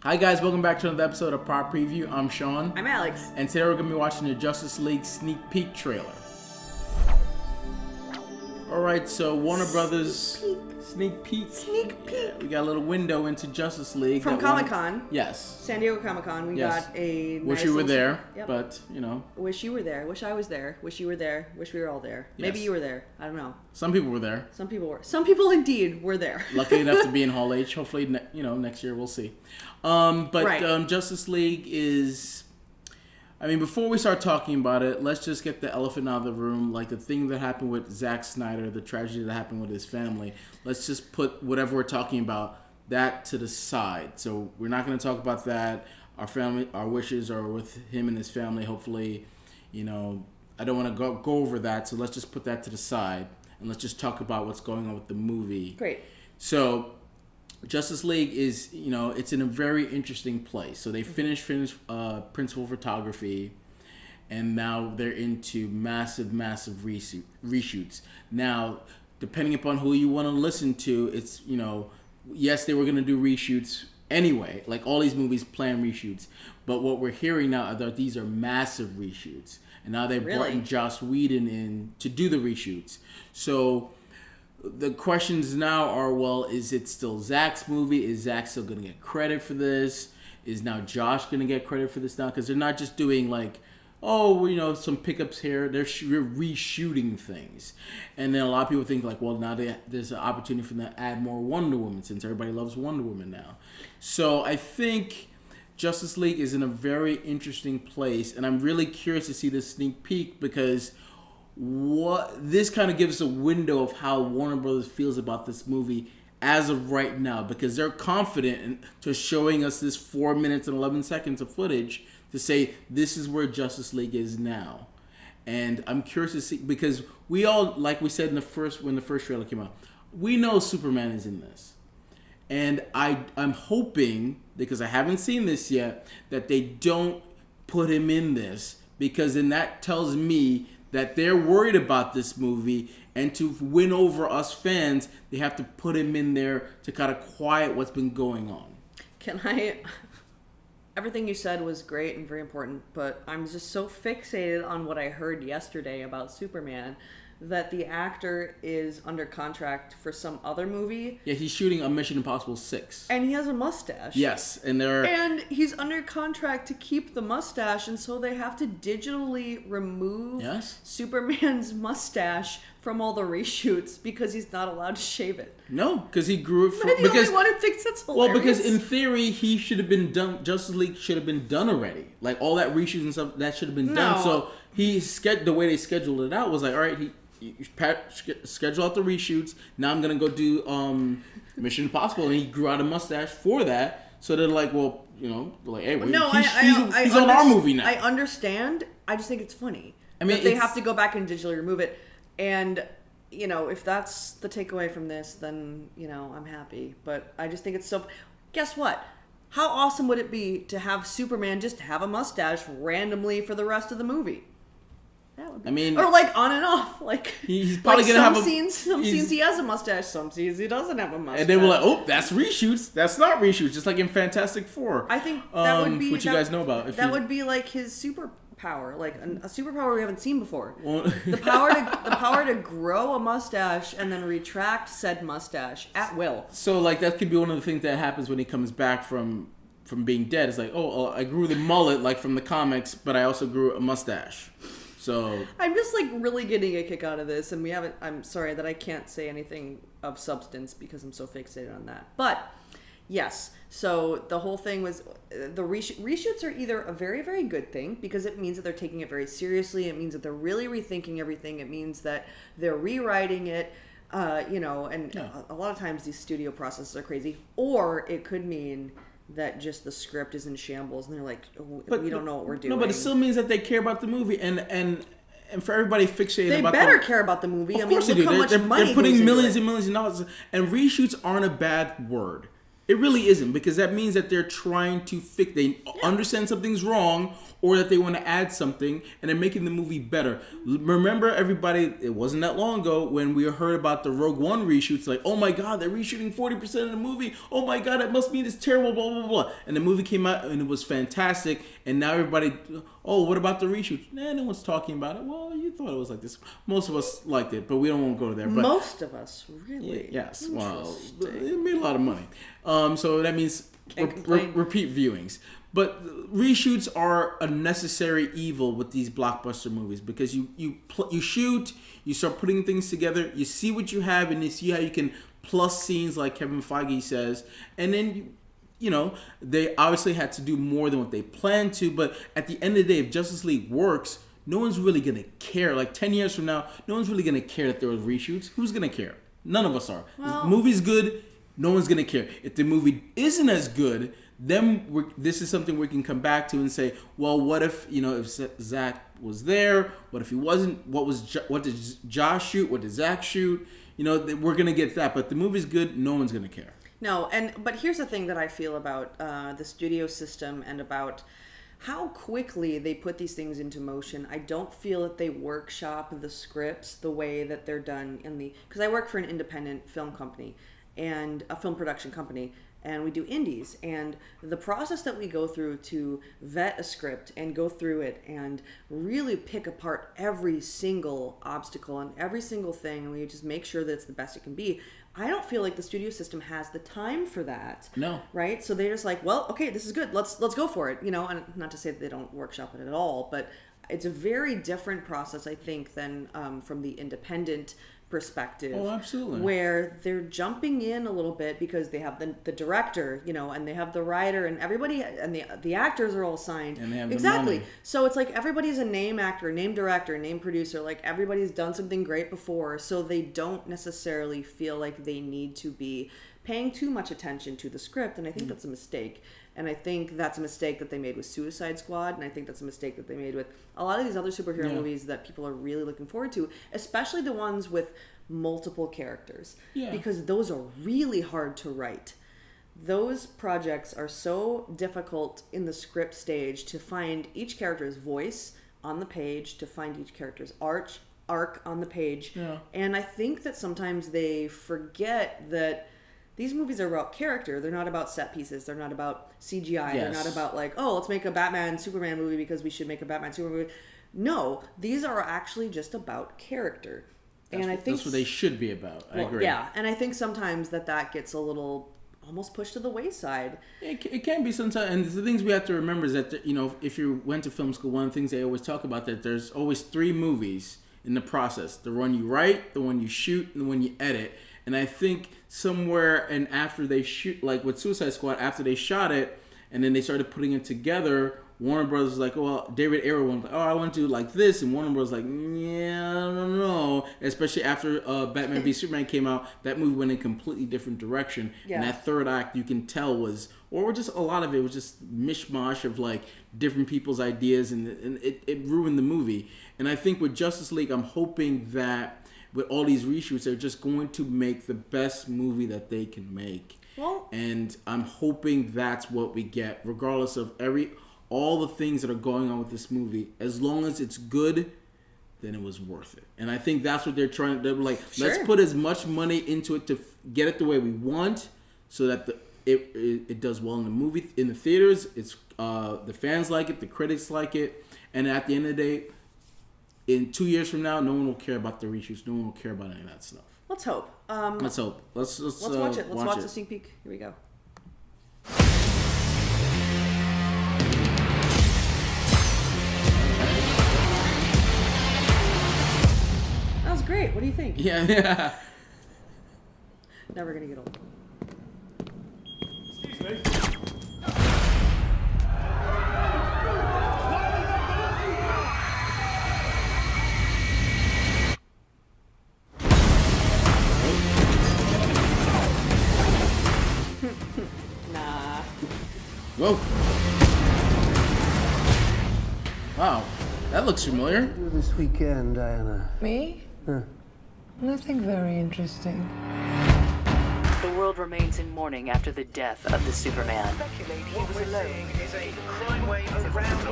Hi guys, welcome back to another episode of PopPreview. I'm Sean. I'm Alex. And today we're going to be watching the Justice League sneak peek trailer. Alright, so Warner Brothers sneak peek. Yeah, we got a little window into Justice League. From Comic-Con. Yes. San Diego Comic-Con. We got a Wish nice you were there, Yep. but, you know. Wish you were there. Wish I was there. Wish you were there. Wish we were all there. Yes. Maybe you were there. I don't know. Some people were there. Some people were. Some people indeed were there. Lucky enough to be in Hall H. Hopefully, next year we'll see. Justice League is... I mean, before we start talking about it, let's just get the elephant out of the room. Like the thing that happened with Zack Snyder, the tragedy that happened with his family. Let's just put whatever we're talking about, that to the side. So we're not going to talk about that. Our wishes are with him and his family. Hopefully, I don't want to go over that. So let's just put that to the side. And let's just talk about what's going on with the movie. Great. So... Justice League is, it's in a very interesting place. So they finished principal photography, and now they're into massive reshoots. Now, depending upon who you want to listen to, it's, yes, they were going to do reshoots anyway. Like all these movies plan reshoots. But what we're hearing now are that these are massive reshoots. And now they've brought in Joss Whedon in to do the reshoots. So... the questions now are, well, is it still Zach's movie? Is Zach still going to get credit for this? Is now Josh going to get credit for this now? Because they're not just doing some pickups here. They're reshooting things. And then a lot of people think now there's an opportunity for them to add more Wonder Woman since everybody loves Wonder Woman now. So I think Justice League is in a very interesting place. And I'm really curious to see this sneak peek because... this kind of gives a window of how Warner Brothers feels about this movie as of right now, because they're confident to showing us this 4 minutes and 11 seconds of footage to say this is where Justice League is now. And I'm curious to see, because we all, like we said when the first trailer came out, we know Superman is in this. And I'm hoping, because I haven't seen this yet, that they don't put him in this, because then that tells me that they're worried about this movie, and to win over us fans, they have to put him in there to kind of quiet what's been going on. Everything you said was great and very important, but I'm just so fixated on what I heard yesterday about Superman that the actor is under contract for some other movie. Yeah, he's shooting a Mission Impossible 6. And he has a mustache. Yes, and he's under contract to keep the mustache, and so they have to digitally remove Superman's mustache from all the reshoots because he's not allowed to shave it. No, because he grew it from... I'm the only one who thinks that's hilarious. Well, because in theory, he should have been done... Justice League should have been done already. Like, all that reshoots and stuff, that should have been done. So, the way they scheduled it out was like, all right, you schedule out the reshoots. Now I'm gonna go do Mission Impossible, and he grew out a mustache for that. So they're like, well, hey, he's on our movie now. I understand. I just think it's funny. I mean, they have to go back and digitally remove it, and if that's the takeaway from this, then I'm happy. But I just think it's so. Guess what? How awesome would it be to have Superman just have a mustache randomly for the rest of the movie? I mean, or on and off. He's probably gonna have scenes he has a mustache, some scenes he doesn't have a mustache. And they were like, "Oh, that's reshoots. That's not reshoots." Just like in Fantastic Four. I think that would be what you guys know about. Would be like his superpower, like a superpower we haven't seen before. Well, the power to grow a mustache and then retract said mustache at will. So that could be one of the things that happens when he comes back from being dead. It's like, I grew the mullet like from the comics, but I also grew a mustache. So I'm just really getting a kick out of this, and I'm sorry that I can't say anything of substance because I'm so fixated on that. But yes, so the whole thing was the reshoots are either a very, very good thing because it means that they're taking it very seriously. It means that they're really rethinking everything. It means that they're rewriting it, a lot of times these studio processes are crazy. Or it could mean that just the script is in shambles and they're like, we don't know what we're doing. No, but it still means that they care about the movie, and for everybody fixated about they better care about the movie. Of course they do. They're putting millions and millions of dollars, and reshoots aren't a bad word. It really isn't, because that means that they're trying to fix. They understand something's wrong, or that they want to add something, and they're making the movie better. Remember, everybody, it wasn't that long ago when we heard about the Rogue One reshoots. Like, oh my God, they're reshooting 40% of the movie. Oh my God, it must mean it's terrible. Blah blah blah. And the movie came out and it was fantastic. And now everybody, oh, what about the reshoots? Nah, no one's talking about it. Well, you thought it was like this. Most of us liked it, but we don't want to go there. But most of us, really. yes. Well, it made a lot of money. So that means repeat viewings. But reshoots are a necessary evil with these blockbuster movies, because you shoot, you start putting things together, you see what you have, and you see how you can plus scenes, like Kevin Feige says, and then they obviously had to do more than what they planned to. But at the end of the day, if Justice League works, no one's really gonna care. Like 10 years from now, no one's really gonna care that there was reshoots. Who's gonna care? None of us are. Well, the movie's good. No one's gonna care. If the movie isn't as good, then this is something we can come back to and say, well, what if if Zach was there? What if he wasn't? What did Josh shoot? What did Zach shoot? We're gonna get that. But the movie's good. No one's gonna care. No, but here's the thing that I feel about the studio system and about how quickly they put these things into motion. I don't feel that they workshop the scripts the way that they're done because I work for an independent film company and a film production company, and we do indies, and the process that we go through to vet a script and go through it and really pick apart every single obstacle and every single thing, and we just make sure that it's the best it can be. I don't feel like the studio system has the time for that. No. Right? So they're just like, well, okay, this is good. Let's go for it. And not to say that they don't workshop it at all, but it's a very different process, I think, than from the independent perspective. Oh, absolutely. Where they're jumping in a little bit because they have the director, and they have the writer, and everybody, and the actors are all signed. And they have exactly. The money. So it's like everybody's a name actor, name director, name producer. Like everybody's done something great before, so they don't necessarily feel like they need to be paying too much attention to the script, and I think that's a mistake. And I think that's a mistake that they made with Suicide Squad, and I think that's a mistake that they made with a lot of these other superhero movies that people are really looking forward to, especially the ones with multiple characters, because those are really hard to write. Those projects are so difficult in the script stage to find each character's voice on the page, to find each character's arc on the page. Yeah. And I think that sometimes they forget that these movies are about character. They're not about set pieces. They're not about CGI. Yes. They're not about like, oh, let's make a Batman Superman movie because we should make a Batman Superman movie. No, these are actually just about character. I think that's what they should be about. I agree. Yeah, and I think sometimes that gets a little almost pushed to the wayside. It can be sometimes, and the things we have to remember is that if you went to film school, one of the things they always talk about that there's always 3 movies in the process: the one you write, the one you shoot, and the one you edit. And I think somewhere and after they shoot, like with Suicide Squad, after they shot it and then they started putting it together, Warner Brothers was like, oh, well, David Ayer was like, oh, I want to do it like this. And Warner Brothers was like, yeah, I don't know. Especially after Batman v Superman came out, that movie went in a completely different direction. Yeah. And that third act, you can tell was, or just a lot of it was just mishmash of like different people's ideas, and it ruined the movie. And I think with Justice League, I'm hoping that with all these reshoots, they're just going to make the best movie that they can make. Well, and I'm hoping that's what we get, regardless of all the things that are going on with this movie. As long as it's good, then it was worth it. And I think that's what they're trying. They're like, let's put as much money into it to get it the way we want, so that it does well in the movie, in the theaters. It's the fans like it, the critics like it, and at the end of the day, in 2 years from now, no one will care about the reshoots. No one will care about any of that stuff. Let's hope. Let's hope. Let's watch it. Let's watch the sneak peek. Here we go. That was great. What do you think? Yeah. Never gonna get old. Excuse me. Whoa. Wow. That looks familiar. What did you do this weekend, Diana? Me? Nothing very interesting. The world remains in mourning after the death of the Superman. What we're saying is a crime wave around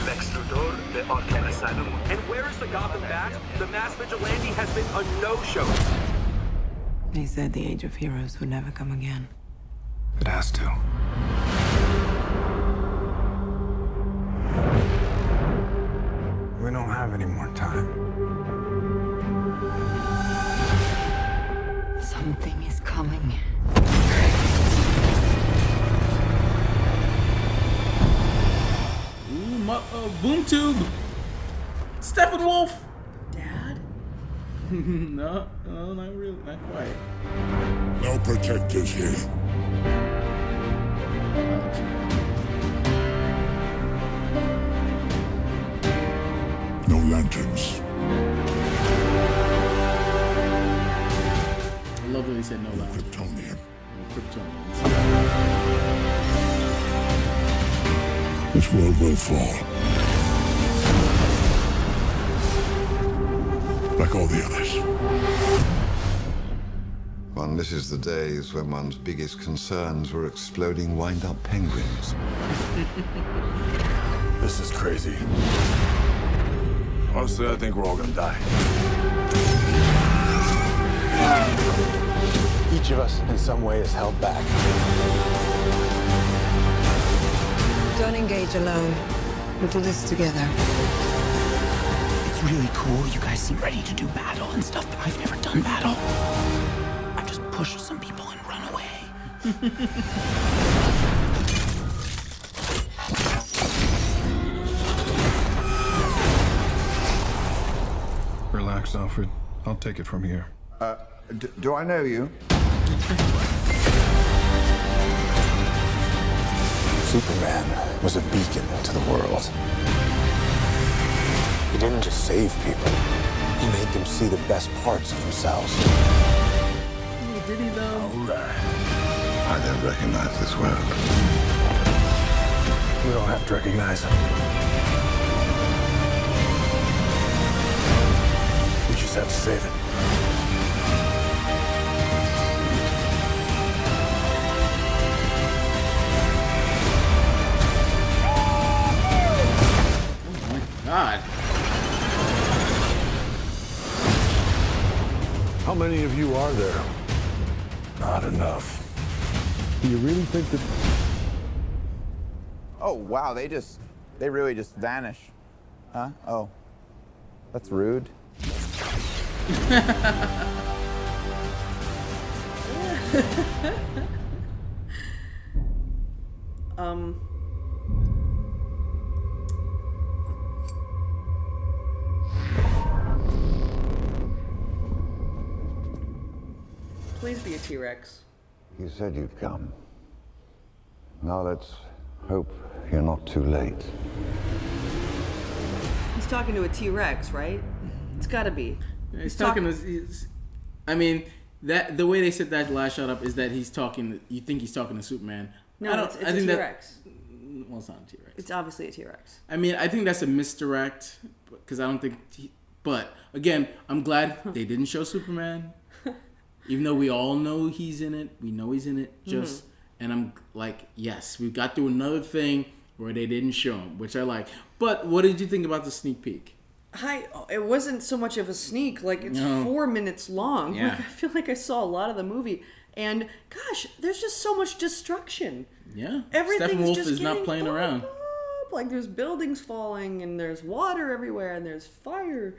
next door, the Arkham Asylum. And where is the Gotham Bat? The mass vigilante has been a no-show. He said the age of heroes would never come again. It has to. We don't have any more time. Something is coming. Ooh, boom tube. Steppenwolf. Dad? No, not really, not quite. No protectors here. No lanterns. I love that he said no lanterns. Kryptonian. Kryptonians. This world will fall. Like all the others. One misses the days when one's biggest concerns were exploding wind-up penguins. This is crazy. Honestly, I think we're all gonna die. Each of us, in some way, is held back. Don't engage alone. We'll do this together. It's really cool. You guys seem ready to do battle and stuff, but I've never done battle. I've just pushed some people and run away. Relax, Alfred. I'll take it from here. Do I know you? Superman was a beacon to the world. He didn't just save people. He made them see the best parts of themselves. Did he though? I don't recognize this world. We don't have to recognize him. We just have to save it. God. How many of you are there? Not enough. Do you really think that... Oh, wow, they really just vanish. Huh? Oh. That's rude. Please be a T-Rex. You said you'd come. Now let's hope you're not too late. He's talking to a T-Rex, right? It's gotta be. Yeah, he's talking to. I mean, that the way they set that last shot up is that he's talking. You think he's talking to Superman? No, it's a T-Rex. Well, it's not a T-Rex. It's obviously a T-Rex. I mean, I think that's a misdirect because I don't think. But again, I'm glad they didn't show Superman, even though we all know he's in it. We know he's in it. Just and I'm like, yes, we got through another thing where they didn't show him, which I like. But what did you think about the sneak peek? It wasn't so much of a sneak. Like, it's 4 minutes long. Yeah. Like, I feel like I saw a lot of the movie. And, gosh, there's just so much destruction. Yeah. Everything's Steppenwolf just is not getting playing blown around. up. Like, there's buildings falling, and there's water everywhere, and there's fire.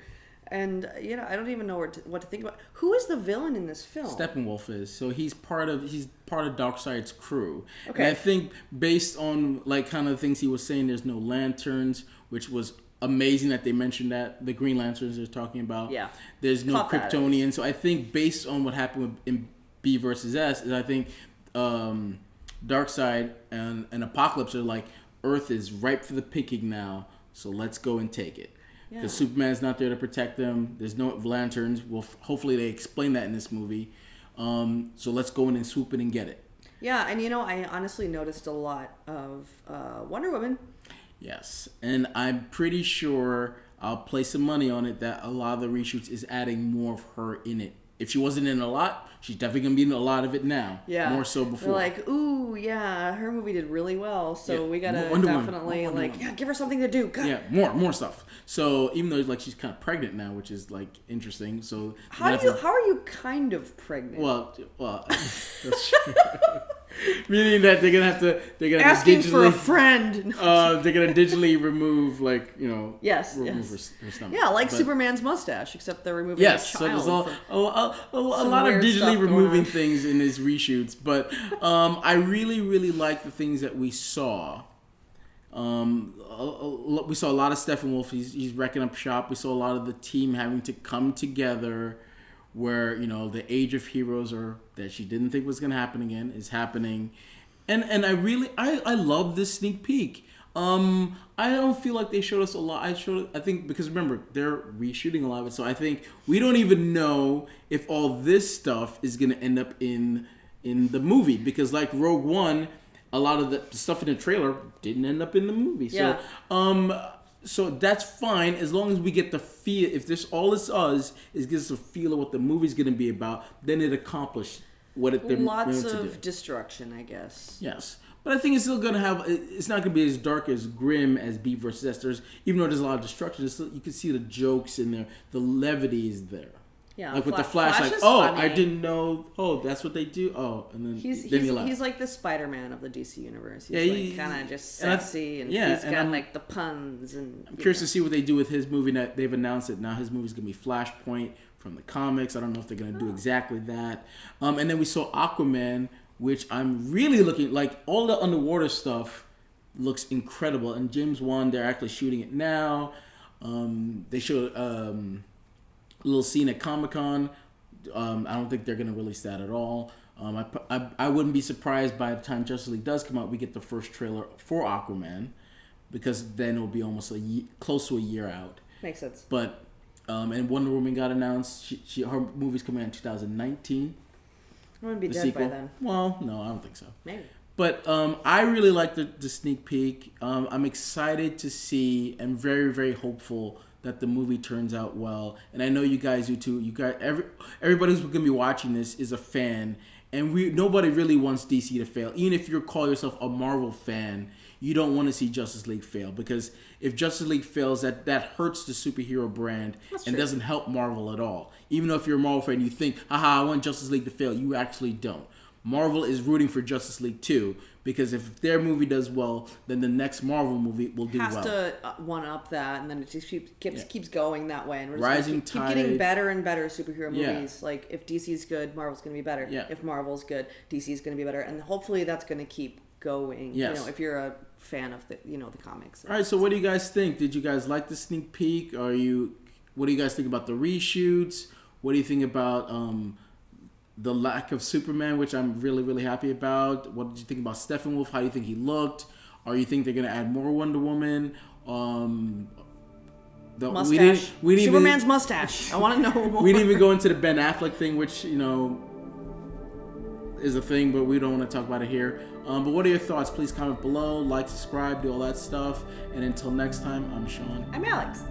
And, I don't even know what to think about. Who is the villain in this film? Steppenwolf is. So he's part of Darkseid's crew. Okay. And I think based on like kind of the things he was saying, there's no lanterns, which was amazing that they mentioned that. The Green Lanterns they're talking about. Yeah. There's no Caught that. Kryptonian. So I think based on what happened in B versus S is I think Darkseid and Apocalypse are like, Earth is ripe for the picking now, so let's go and take it. Because Superman's not there to protect them. There's no lanterns. Well, hopefully they explain that in this movie. So let's go in and swoop it and get it. Yeah, and I honestly noticed a lot of Wonder Woman. Yes, and I'm pretty sure I'll place some money on it that a lot of the reshoots is adding more of her in it if she wasn't in a lot, she's definitely gonna be in a lot of it now. Yeah. More so before. We're like, ooh, yeah, her movie did really well, so we gotta definitely give her something to do. God. Yeah, more stuff. So even though like she's kind of pregnant now, which is like interesting. So how are you kind of pregnant? Well, that's true. Meaning that they're gonna asking digitally, for a friend. They're gonna digitally remove remove her stomach. Yeah, like Superman's mustache, except they're removing a child. So there's a lot of digitally removing things in his reshoots, but I really like the things that we saw. We saw a lot of Steppenwolf. He's wrecking up shop. We saw a lot of the team having to come together, where the age of heroes that she didn't think was going to happen again is happening, and I love this sneak peek. I don't feel like they showed us a lot. I think because remember they're reshooting a lot of it, so I think we don't even know if all this stuff is going to end up in the movie, because like Rogue One, a lot of the stuff in the trailer didn't end up in the movie. Yeah. So that's fine as long as we get the feel. If this all this does is gives us a feel of what the movie's going to be about, then it accomplished what it. Lots of destruction, I guess. Yes, but I think it's still going to have. It's not going to be as dark as grim as B versus S. Even though there's a lot of destruction, you can see the jokes in there. The levity is there. Yeah, like with the Flash, like, funny. I didn't know. Oh, that's what they do. Oh, and then he's like the Spider-Man of the DC universe. He's kind of just sexy, and he's got like the puns. And I'm curious to see what they do with his movie. That they've announced it now. His movie's gonna be Flashpoint from the comics. I don't know if they're gonna do exactly that. And then we saw Aquaman, which I'm really looking like. All the underwater stuff looks incredible. And James Wan, they're actually shooting it now. They showed. A little scene at Comic-Con. I don't think they're going to release that at all. I wouldn't be surprised by the time Justice League does come out, we get the first trailer for Aquaman, because then it'll be almost close to a year out. Makes sense. But and Wonder Woman got announced. Her movie's coming out in 2019. I'm going to be dead by then. Well, no, I don't think so. Maybe. But I really like the sneak peek. I'm excited to see and very, very hopeful that the movie turns out well. And I know you guys do too. You guys, everybody who's going to be watching this is a fan. And nobody really wants DC to fail. Even if you call yourself a Marvel fan, you don't want to see Justice League fail. Because if Justice League fails, that hurts the superhero brand and doesn't help Marvel at all. Even though if you're a Marvel fan, you think, haha, I want Justice League to fail. You actually don't. Marvel is rooting for Justice League too, because if their movie does well, then the next Marvel movie will do well. Has to one up that, and then it just keeps going that way. And we're just Rising keep Tide. getting better and better superhero Yeah. movies. Like if DC's good, Marvel's going to be better. Yeah. If Marvel's good, DC's going to be better, and hopefully that's going to keep going. Yes. If you're a fan of the comics. All right, so what do you guys think? Did you guys like the sneak peek? What do you guys think about the reshoots? What do you think about the lack of Superman, which I'm really, really happy about? What did you think about Steppenwolf? How do you think he looked? Or you think they're going to add more Wonder Woman? Mustache. Superman's mustache. I want to know more. We didn't even go into the Ben Affleck thing, which, is a thing, but we don't want to talk about it here. But what are your thoughts? Please comment below, like, subscribe, do all that stuff. And until next time, I'm Sean. I'm Alex.